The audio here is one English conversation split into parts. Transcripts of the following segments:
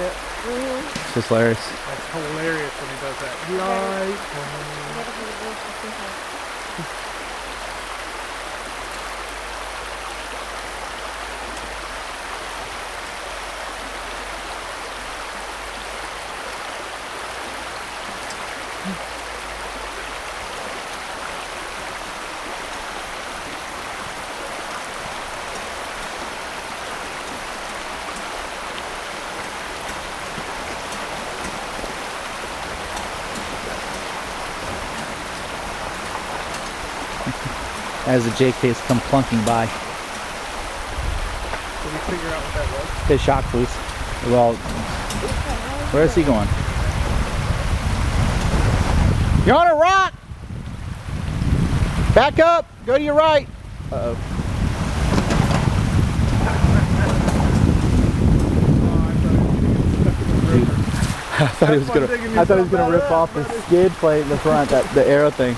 it? It's just hilarious. That's hilarious when he does that. Right. As the JKs come plunking by. Did we figure out what that was? His shock boots. Well, where is he going? You're on a rock! Back up! Go to your right! Uh-oh. I thought he was gonna rip off the skid plate in the front, the arrow thing.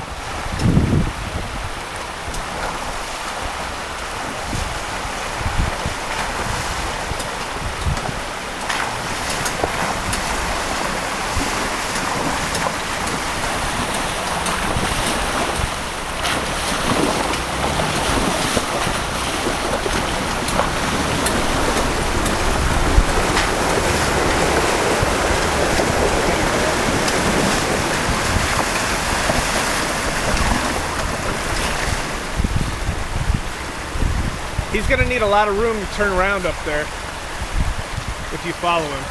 He's gonna need a lot of room to turn around up there if you follow him.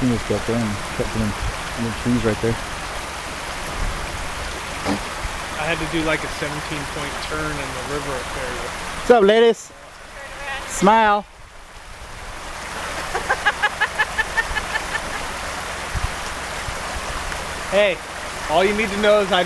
You just go up there and cut them in the trees right there. I had to do like a 17-point turn in the river up there. What's up, ladies? Smile. Hey, all you need to know is I